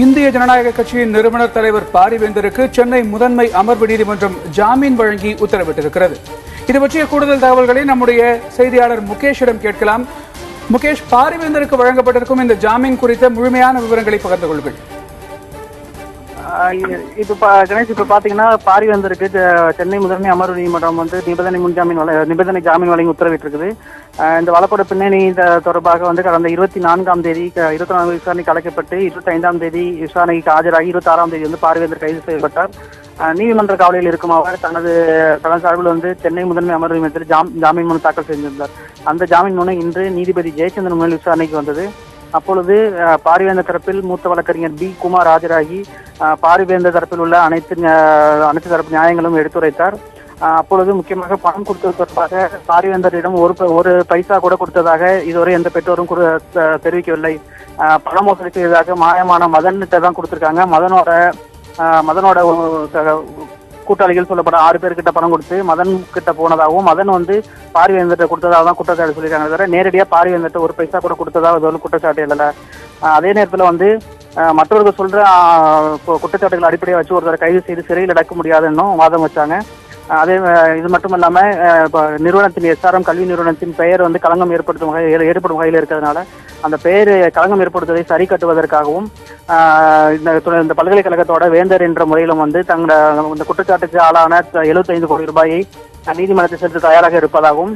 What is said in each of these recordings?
இந்திய ஜனநாயக கட்சியின் நிறுவனர் தலைவர் பாரிவேந்தருக்கு சென்னை முதன்மை அமர்வு நீதிமன்றம் ஜாமீன் வழங்கி உத்தரவிட்டிருக்கிறது. இது பற்றிய கூடுதல் தகவல்களை நம்முடைய செய்தியாளர் முகேஷிடம் கேட்கலாம். முகேஷ், பாரிவேந்தருக்கு வழங்கப்பட்டிருக்கும் இந்த ஜாமீன் குறித்த முழுமையான விவரங்களை பகிர்ந்து கொள்ளுங்கள். கணேஷ், இப்ப பாத்தீங்கன்னா பாரிவேந்தருக்கு சென்னை முதன்மை அமர்வு நீதிமன்றம் நிபந்தனை ஜாமீன் வழங்கி உத்தரவிட்டிருக்குது. இந்த வழக்கோட பின்னணி தொடர்பாக கடந்த 24ஆம் தேதி 24 விசாரணைக்கு அழைக்கப்பட்டு 25ஆம் தேதி விசாரணைக்கு ஆஜராகி 26ஆம் தேதி பாரிவேந்தர் கைது செய்யப்பட்டார். நீதிமன்ற காவலில் இருக்கும் அவர் தனது சார்பில் சென்னை முதன்மை அமர்வு நீதிமன்றத்தில் ஜாமீன் மனு தாக்கல் செய்திருந்தார். அந்த ஜாமீன் மனு இன்று நீதிபதி ஜெயச்சந்திரன் முன்னில் விசாரணைக்கு வந்தது. அப்பொழுது பாரிவேந்தர் தரப்பில் மூத்த வழக்கறிஞர் பி. குமார் ஆஜராகி பாரிவேந்தர் தரப்பில் உள்ள அனைத்து தரப்பு நியாயங்களும் எடுத்துரைத்தார். அப்பொழுது முக்கியமாக பணம் கொடுத்தது தொடர்பாக பாரிவேந்தரிடம் ஒரு பைசா கூட கொடுத்ததாக இதுவரை எந்த பெற்றோரும் தெரிவிக்கவில்லை. பண மோசடி செய்ததாக மாயமான மதன்கிட்ட தான் கொடுத்திருக்காங்க. மதனோட கூட்டாளிகள் சொல்லப்பட 6 பேர்கிட்ட பணம் கொடுத்து மதன் கிட்ட போனதாகவும் மதன் பாரிவேந்தர்கிட்ட கொடுத்ததாக தான் குற்றச்சாட்டு சொல்லியிருக்காங்க. தவிர நேரடியாக பாரிவேந்தர்கிட்ட ஒரு பைசா கூட கொடுத்ததாக குற்றச்சாட்டு இல்லை. அதே நேரத்தில் மற்றவர்கள் சொல்ற குற்றச்சாட்டுகள் அடிப்படையாக வச்சு ஒருத்தரை கைது செய்து சிறையில் அடைக்க முடியாதுன்னும் வாதம் வச்சாங்க. அதே இது மட்டும் இல்லாம நிறுவனத்தின் SRM கல்வி நிறுவனத்தின் பெயர் களங்கம் ஏற்படும் வகையில் இருக்கிறதுனால அந்த பெயர் களங்கம் ஏற்படுத்துவதை சரி கட்டுவதற்காகவும் இந்த பல்கலைக்கழகத்தோட வேந்தர் என்ற முறையிலும் இந்த குற்றச்சாட்டுக்கு ஆளான 75 கோடி ரூபாயை நீதிமன்றத்தை செலுத்த தயாராக இருப்பதாகவும்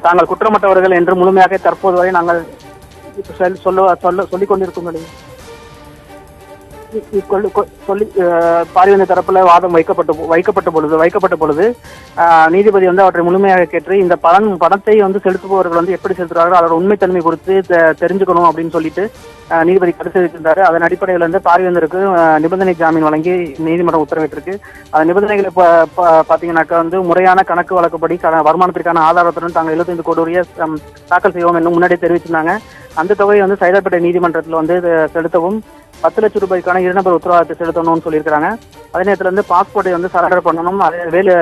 தாங்கள் குற்றமற்றவர்கள் என்று முழுமையாக தற்போது வரை நாங்கள் சொல்லிக் கொண்டிருக்கும் பாரிவேந்தர் தரப்புல வாதம் வைக்கப்பட்ட பொழுது நீதிபதி அவற்றை முழுமையாக கேட்டு இந்த பணத்தை செலுத்துபவர்கள் எப்படி செலுத்துறார்கள் அதோட உண்மைத்தன்மை குறித்து தெரிஞ்சுக்கணும் அப்படின்னு சொல்லிட்டு நீதிபதி கருத்து வைத்திருந்தாரு. அதன் அடிப்படையில் பாரிவேந்தருக்கு நிபந்தனை ஜாமீன் வழங்கி நீதிமன்றம் உத்தரவிட்டிருக்கு. அந்த நிபந்தனைகளை பாத்தீங்கன்னாக்கா முறையான கணக்கு வழக்குப்படி வருமானத்திற்கான ஆதாரத்துடன் தாங்கள் 75 கோடி தாக்கல் செய்வோம் என்று முன்னாடி தெரிவிச்சிருந்தாங்க. அந்த தொகையை சைதாப்பேட்டை நீதிமன்றத்தில் செலுத்தவும் 10 லட்சம் ரூபாய்க்கான இருநபர் உத்தரவாதத்தை செலுத்தணும்னு சொல்லியிருக்காங்க. அதே நேரத்தில் பாஸ்போர்ட்டை சரண்டர் பண்ணணும்.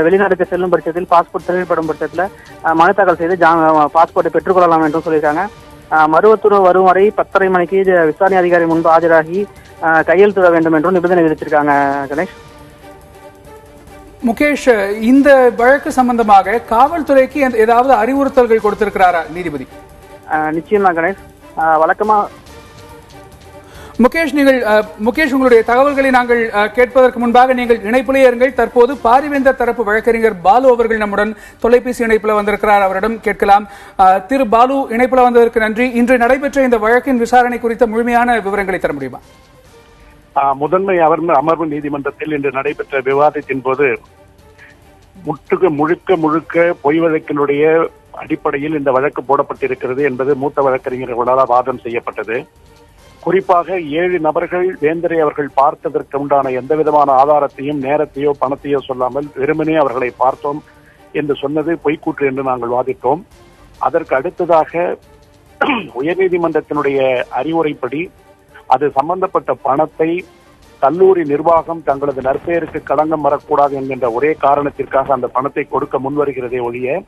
வெளிநாட்டுக்கு செல்லும் பட்சத்தில் பாஸ்போர்ட் தேவைப்படும் பட்சத்தில் மனு தாக்கல் செய்து பாஸ்போர்ட்டை பெற்றுக்கொள்ளலாம் என்றும் சொல்லியிருக்காங்க. மருவத்தூர் வரும் வரை 10:30 மணிக்கு விசாரணை அதிகாரி முன்பு ஆஜராகி கையெழுத்திட வேண்டும் என்றும் நிபந்தனை விதிச்சிருக்காங்க. கணேஷ், முகேஷ், இந்த வழக்கு சம்பந்தமாக காவல்துறைக்கு ஏதாவது அறிவுறுத்தல்கள் கொடுத்திருக்கிறாரா நீதிபதி? நிச்சயமா கணேஷ். வழக்கமா முகேஷ், உங்களுடைய தகவல்களை நாங்கள் கேட்பதற்கு முன்பாக நீங்கள் இணைப்பிலே இருங்கள். தற்போது பாரிவேந்தர் தரப்பு வழக்கறிஞர் பாலு அவர்கள் நம்முடன் தொலைபேசி இணைப்பில் வந்திருக்கிறார். அவரிடம் கேட்கலாம். திரு பாலு, இணைப்பில் வந்ததற்கு நன்றி. இன்று நடைபெற்ற இந்த வழக்கின் விசாரணை குறித்த முழுமையான விவரங்களை தர முடியுமா? முதன்மை அமர்வு நீதிமன்றத்தில் இன்று நடைபெற்ற விவாதத்தின் போது முழுக்க பொய் வழக்கினுடைய அடிப்படையில் இந்த வழக்கு போடப்பட்டிருக்கிறது என்பது மூத்த வழக்கறிஞர்களால் வாதம் செய்யப்பட்டது. குறிப்பாக 7 நபர்கள் வேந்தரை அவர்கள் பார்த்ததற்கு உண்டான எந்த விதமான ஆதாரத்தையும் நேரத்தையோ பணத்தையோ சொல்லாமல் வெறுமனே அவர்களை பார்த்தோம் என்று சொன்னது பொய்க்கூற்று என்று நாங்கள் வாதிட்டோம். அதற்கு அடுத்ததாக உயர்நீதிமன்றத்தினுடைய அறிவுரைப்படி அது சம்பந்தப்பட்ட பணத்தை கல்லூரி நிர்வாகம் தங்களது நற்பெயருக்கு களங்கம் வரக்கூடாது என்கின்ற ஒரே காரணத்திற்காக அந்த பணத்தை கொடுக்க முன்வருகிறதே ஒழிய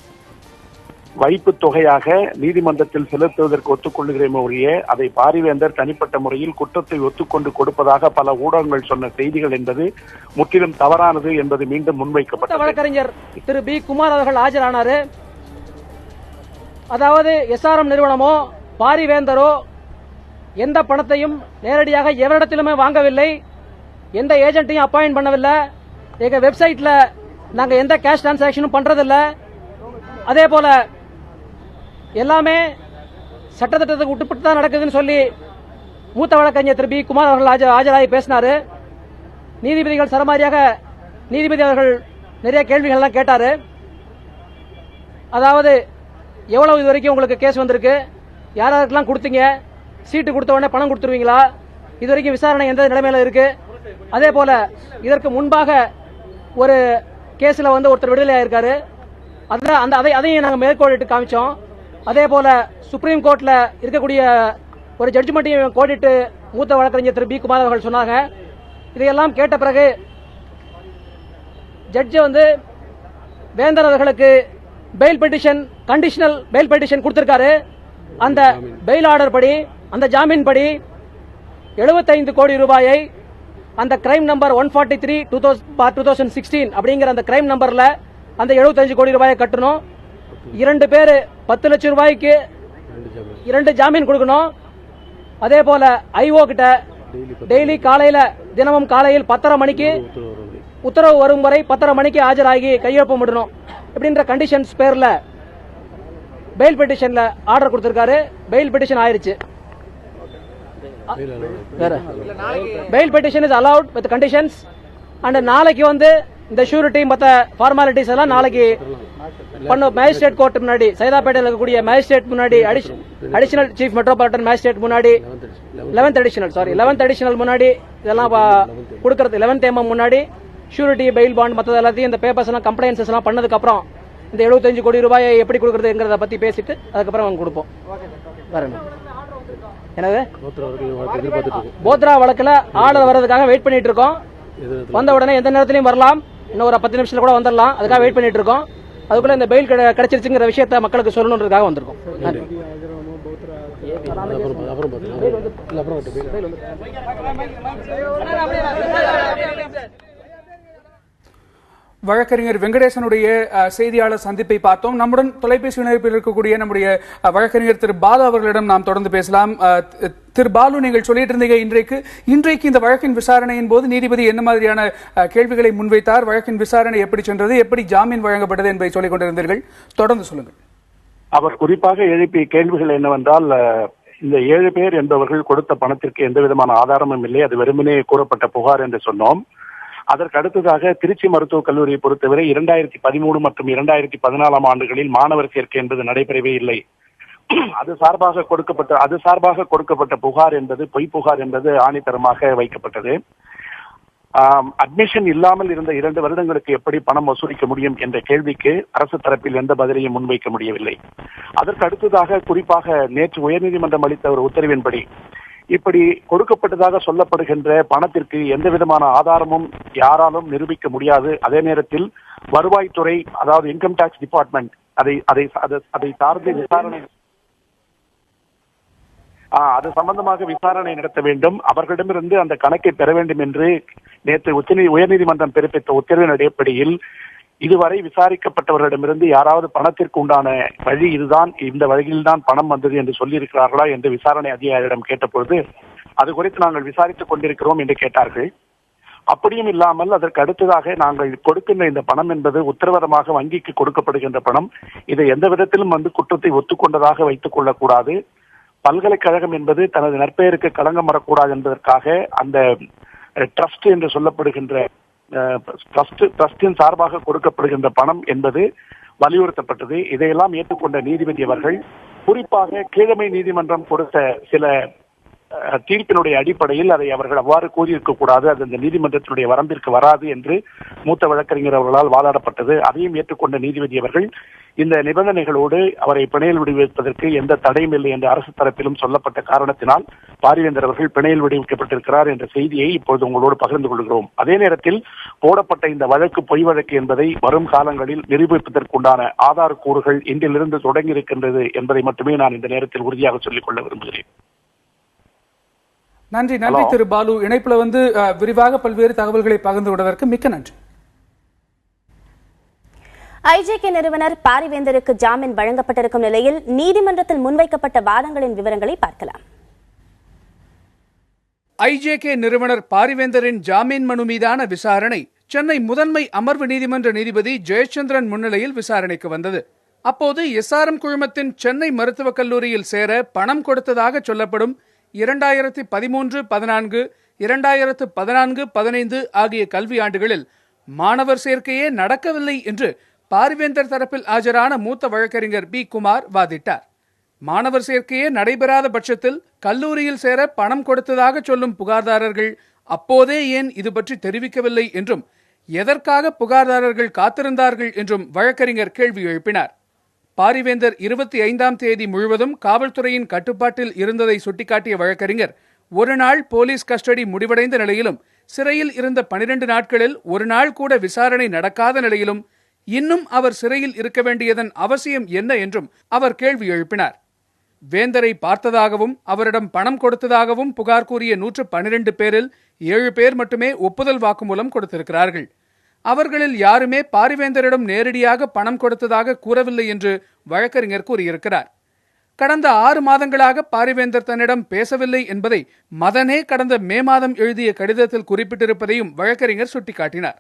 வைப்பு தொகையாக நீதிமன்றத்தில் செலுத்துவதற்கு ஒத்துக்கொள்ளுகிறேன் ஒழிய அதை பாரிவேந்தர் தனிப்பட்ட முறையில் குற்றத்தை ஒத்துக்கொண்டு கொடுப்பதாக பல ஊடகங்கள் சொன்ன செய்திகள் என்பது முற்றிலும் தவறானது என்பது மீண்டும் முன்வைக்கப்பட்டது. வழக்கறிஞர் திரு பி. குமார் அவர்கள் ஆஜரானாரு. அதாவது SRM நிறுவனமோ பாரிவேந்தரோ எந்த பணத்தையும் நேரடியாக எவரிடத்திலுமே வாங்கவில்லை, எந்த ஏஜென்ட்டையும் அப்பாயிண்ட் பண்ணவில்லை, எங்க வெப்சைட்ல நாங்க எந்த கேஷ் டிரான்சாக்சனும் பண்றதில்ல. அதே போல எல்லாமே சட்டத்திட்டத்துக்கு உட்பட்டு தான் நடக்குதுன்னு சொல்லி மூத்த வழக்கறிஞர் திரு பி. குமார் அவர்கள் ஆஜராகி பேசினாரு. நீதிபதிகள் சரமாரியாக நீதிபதி அவர்கள் நிறைய கேள்விகள்லாம் கேட்டாரு. அதாவது எவ்வளவு இது வரைக்கும் உங்களுக்கு கேஸ் வந்திருக்கு, யாருக்கெல்லாம் கொடுத்தீங்க, சீட்டு கொடுத்த உடனே பணம் கொடுத்துருவீங்களா, இது வரைக்கும் விசாரணை எந்த நிலைமையில இருக்கு, அதே போல இதற்கு முன்பாக ஒரு கேஸ்ல ஒருத்தர் விடுதலை ஆயிருக்காரு, அதையும் நாங்கள் மேற்கோளிட்டு காமிச்சோம். அதே போல சுப்ரீம் கோர்ட்ல இருக்கக்கூடிய ஒரு ஜட்ஜ்மெண்ட்டையும் கோடிட்டு மூத்த வழக்கறிஞர் திரு பி. குமார் அவர்கள் சொன்னாங்க. இதையெல்லாம் கேட்ட பிறகு ஜட்ஜ் வேந்தர் அவர்களுக்கு bail petition, conditional bail petition கொடுத்திருக்காரு. அந்த பெயில் ஆர்டர் படி, அந்த ஜாமீன் படி 75 கோடி ரூபாயை அந்த கிரைம் நம்பர் 143/2016 அப்படிங்கிற அந்த கிரைம் நம்பர்ல அந்த 75 கோடி ரூபாயை கட்டணும். 2 பேர் 10 லட்சம் ரூபாய்க்கு 2 ஜாமீன் கொடுக்கணும். அதே போல ஐஓ கிட்ட டெய்லி தினமும் காலையில் 10:30 மணிக்கு உத்தரவு வரும் வரை 10:30 மணிக்கு ஆஜராகி கையொப்பமிடணும் இப்படின்ற கண்டிஷன்ஸ் பேர்ல பெயில் பெட்டிஷன்ல ஆர்டர் கொடுத்திருக்காரு. பெயில் பெட்டிஷன் ஆயிருச்சு. Bail petition is allowed with conditions. And நாளைக்கு இந்த ஷூரிட்டி மற்ற ஃபார்மாலிட்டிஸ் எல்லாம் நாளைக்கு மேஜிஸ்ட்ரேட் கோர்ட் முன்னாடி, சைதாப்பேட்டையில் இருக்கக்கூடிய மேஜிஸ்ட்ரேட் முன்னாடி, அடிஷனல் சீஃப் மெட்ரோபாலிட்டன் மேஜிஸ்ட்ரேட் முன்னாடி, 11th அடிஷனல் முன்னாடி இதெல்லாம் கொடுக்கறது, 11th MM முன்னாடி ஷூரிட்டி, பெயில் பாண்ட் மற்ற எல்லாத்தையும் இந்த பேப்பர்ஸ் எல்லாம் கம்ப்ளைன்சஸ் எல்லாம் பண்ணதுக்கு அப்புறம் இந்த 75 கோடி ரூபாயை எப்படி கொடுக்கறதுங்கிறத பத்தி பேசிட்டு அதுக்கப்புறம் அவங்க கொடுப்போம். வேற என்ன? என்னது போத்ரா வழக்குல ஆர்டர் வர்றதுக்காக வெயிட் பண்ணிட்டு இருக்கோம். வந்த உடனே எந்த நேரத்திலையும் வரலாம். இன்னும் ஒரு 10 நிமிஷத்துல கூட வந்துடலாம். அதுக்காக வெயிட் பண்ணிட்டு இருக்கோம். அதுக்குள்ள இந்த பெயில் கிடைச்சிருச்சுங்கிற விஷயத்த மக்களுக்கு சொல்லணுன்றதுக்காக வந்திருக்கோம். வழக்கறிஞர் வெங்கடேசனுடைய செய்தியாளர் சந்திப்பை பார்த்தோம். நம்முடன் தொலைபேசி இணைப்பில் இருக்கக்கூடிய நம்முடைய வழக்கறிஞர் திரு பாலு அவர்களிடம் நாம் தொடர்ந்து பேசலாம். திரு பாலு, நீங்கள் சொல்லிட்டு இருந்தீங்க இன்றைக்கு இந்த வழக்கின் விசாரணையின் போது நீதிபதி என்ன மாதிரியான கேள்விகளை முன்வைத்தார், வழக்கின் விசாரணை எப்படி சென்றது, எப்படி ஜாமீன் வழங்கப்பட்டது என்பதை சொல்லிக் கொண்டிருந்தீர்கள். தொடர்ந்து சொல்லுங்கள். அவர் குறிப்பாக எழுப்பிய கேள்விகள் என்னவென்றால், இந்த 7 பேர் என்பவர்கள் கொடுத்த பணத்திற்கு எந்த விதமான ஆதாரமும் இல்லை, அது வெறுமனே கூறப்பட்ட புகார் என்று சொன்னோம். அதற்கு அடுத்ததாக திருச்சி மருத்துவக் கல்லூரியை பொறுத்தவரை 2013 மற்றும் 2014 ஆண்டுகளில் மாணவர் சேர்க்கை என்பது நடைபெறவே இல்லை. அது சார்பாக கொடுக்கப்பட்ட புகார் என்பது பொய் புகார் என்பது ஆணித்தரமாக வைக்கப்பட்டது. அட்மிஷன் இல்லாமல் இருந்த 2 வருடங்களுக்கு எப்படி பணம் வசூலிக்க முடியும் என்ற கேள்விக்கு அரசு தரப்பில் எந்த பதிலையும் முன்வைக்க முடியவில்லை. அதற்கு அடுத்ததாக குறிப்பாக நேற்று உயர்நீதிமன்றம் அளித்த ஒரு உத்தரவின்படி இப்படி கொடுக்கப்பட்டதாக சொல்லப்படுகின்ற பணத்திற்கு எந்த விதமான ஆதாரமும் யாராலும் நிரூபிக்க முடியாது. அதே நேரத்தில் வருவாய்த்துறை, அதாவது இன்கம் டாக்ஸ் டிபார்ட்மெண்ட் அதை சார்ந்து விசாரணை அது சம்பந்தமாக விசாரணை நடத்த வேண்டும், அவர்களிடமிருந்து அந்த கணக்கை பெற வேண்டும் என்று நேற்று உயர்நீதிமன்றம் பிறப்பித்த உத்தரவின் அடிப்படையில் இதுவரை விசாரிக்கப்பட்டவர்களிடமிருந்து யாராவது பணத்திற்கு உண்டான வழி இதுதான், இந்த வழியில்தான் பணம் வந்தது என்று சொல்லியிருக்கிறார்களா என்று விசாரணை அதிகாரியிடம் கேட்டபொழுது அது குறித்து நாங்கள் விசாரித்துக் கொண்டிருக்கிறோம் என்று கேட்டார்கள். அப்படியும் இல்லாமல் அதற்கு அடுத்ததாக நாங்கள் கொடுக்கின்ற இந்த பணம் என்பது உத்தரவாதமாக வங்கிக்கு கொடுக்கப்படுகின்ற பணம், இதை எந்த விதத்திலும் குற்றத்தை ஒத்துக்கொண்டதாக வைத்துக் கொள்ளக்கூடாது, பல்கலைக்கழகம் என்பது தனது நற்பெயருக்கு களங்கம் வரக்கூடாது என்பதற்காக அந்த ட்ரஸ்ட் என்று சொல்லப்படுகின்ற ட்ரஸ்டின் சார்பாக கொடுக்கப்படுகின்ற பணம் என்பது வலியுறுத்தப்பட்டது. இதையெல்லாம் ஏற்றுக்கொண்ட நீதிபதி அவர்கள் குறிப்பாக கீழமை நீதிமன்றம் கொடுத்த சில தீர்ப்பினுடைய அடிப்படையில் அதை அவர்கள் அவ்வாறு கூறியிருக்க கூடாது, அது இந்த நீதிமன்றத்தினுடைய வரம்பிற்கு வராது என்று மூத்த வழக்கறிஞர் அவர்களால் வாதாடப்பட்டது. அதையும் ஏற்றுக்கொண்ட நீதிபதி அவர்கள் இந்த நிபந்தனைகளோடு அவரை பிணையில் விடுவிப்பதற்கு எந்த தடையும் இல்லை என்று அரசு தரப்பிலும் சொல்லப்பட்ட காரணத்தினால் பாரிவேந்தர் அவர்கள் பிணையில் விடுவிக்கப்பட்டிருக்கிறார் என்ற செய்தியை இப்பொழுது உங்களோடு பகிர்ந்து கொள்கிறோம். அதே நேரத்தில் போடப்பட்ட இந்த வழக்கு பொய் வழக்கு என்பதை வரும் காலங்களில் நிரூபிப்பதற்குண்டான ஆதார கூறுகள் இன்றிலிருந்து தொடங்கி இருக்கின்றது என்பதை மட்டுமே நான் இந்த நேரத்தில் உறுதியாக சொல்லிக் கொள்ள விரும்புகிறேன். நன்றி திரு பாலு. இணைப்புல விரிவாக பல்வேறு தகவல்களை பகிர்ந்து விடுவதற்கு மிக்க நன்றி. ஐஜேகே நிறுவனர் பாரிவேந்தருக்கு ஜாமீன் வழங்கப்பட்டிருக்கும் நிலையில் நீதிமன்றத்தில் முன்வைக்கப்பட்ட வாதங்களின் விவரங்களை பார்க்கலாம். ஐஜேகே நிறுவனர் பாரிவேந்தரின் ஜாமீன் மனு மீதான விசாரணை சென்னை முதன்மை அமர்வு நீதிமன்ற நீதிபதி ஜெயச்சந்திரன் முன்னிலையில் விசாரணைக்கு வந்தது. அப்போது SRM குழுமத்தின் சென்னை மருத்துவக் கல்லூரியில் சேர பணம் கொடுத்ததாக சொல்லப்படும் 2013-14, 2014-15 ஆகிய கல்வியாண்டுகளில் மாணவர் சேர்க்கையே நடக்கவில்லை என்று பாரிவேந்தர் தரப்பில் ஆஜரான மூத்த வழக்கறிஞர் B. குமார் வாதிட்டார். மாணவர் சேர்க்கையே நடைபெறாத பட்சத்தில் கல்லூரியில் சேர பணம் கொடுத்ததாக சொல்லும் புகார்தாரர்கள் அப்போதே ஏன் இது பற்றி தெரிவிக்கவில்லை என்றும், எதற்காக புகார்தாரர்கள் காத்திருந்தார்கள் என்றும் வழக்கறிஞர் கேள்வி எழுப்பினார். பாரிவேந்தர் 25ஆம் தேதி முழுவதும் காவல்துறையின் கட்டுப்பாட்டில் இருந்ததை சுட்டிக்காட்டிய வழக்கறிஞர், ஒரு நாள் போலீஸ் கஸ்டடி முடிவடைந்த நிலையிலும், சிறையில் இருந்த 12 நாட்களில் ஒரு நாள் கூட விசாரணை நடக்காத நிலையிலும் இன்னும் அவர் சிறையில் இருக்க வேண்டியதன் அவசியம் என்ன என்றும் அவர் கேள்வி எழுப்பினார். வேந்தரை பார்த்ததாகவும் அவரிடம் பணம் கொடுத்ததாகவும் புகார் கூறிய 112 பேரில் 7 பேர் மட்டுமே ஒப்புதல் வாக்குமூலம் கொடுத்திருக்கிறார்கள். அவர்களில் யாருமே பாரிவேந்தரிடம் நேரடியாக பணம் கொடுத்ததாக கூறவில்லை என்று வழக்கறிஞர் கூறியிருக்கிறார். கடந்த 6 மாதங்களாக பாரிவேந்தர் தன்னிடம் பேசவில்லை என்பதை மதனே கடந்த மே மாதம் எழுதிய கடிதத்தில் குறிப்பிட்டிருப்பதையும் வழக்கறிஞர் சுட்டிக்காட்டினார்.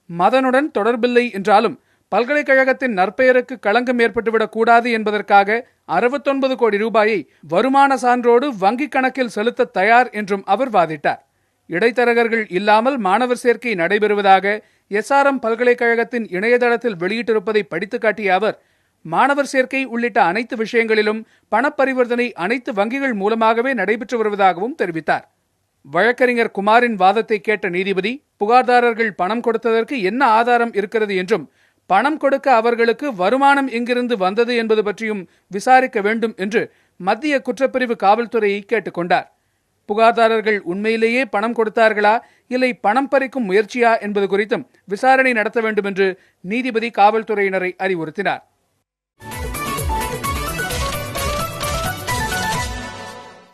மதனுடன் தொடர்பில்லை என்றாலும் பல்கலைக்கழகத்தின் நற்பெயருக்கு களங்கம் ஏற்பட்டுவிடக் கூடாது என்பதற்காக 69 கோடி ரூபாயை வருமான சான்றோடு வங்கிக் கணக்கில் செலுத்த தயார் என்றும் அவர் வாதிட்டார். இடைத்தரகர்கள் இல்லாமல் மாணவர் சேர்க்கை நடைபெறுவதாக SRM பல்கலைக்கழகத்தின் இணையதளத்தில் வெளியிட்டிருப்பதை படித்து காட்டிய அவர், மாணவர் சேர்க்கை உள்ளிட்ட அனைத்து விஷயங்களிலும் பணப்பரிவர்த்தனை அனைத்து வங்கிகள் மூலமாகவே நடைபெற்று வருவதாகவும் தெரிவித்தார். வழக்கறிஞர் குமாரின் வாதத்தை கேட்ட நீதிபதி, புகார்தாரர்கள் பணம் கொடுத்ததற்கு என்ன ஆதாரம் இருக்கிறது என்றும், பணம் கொடுக்க அவர்களுக்கு வருமானம் எங்கிருந்து வந்தது என்பது பற்றியும் விசாரிக்க வேண்டும் என்று மத்திய குற்றப்பிரிவு காவல்துறையை கேட்டுக்கொண்டார். புகார்தாரர்கள் உண்மையிலேயே பணம் கொடுத்தார்களா இல்லை பணம் பறிக்கும் முயற்சியா என்பது குறித்தும் விசாரணை நடத்த வேண்டும் என்று நீதிபதி காவல்துறையினரை அறிவுறுத்தினார்.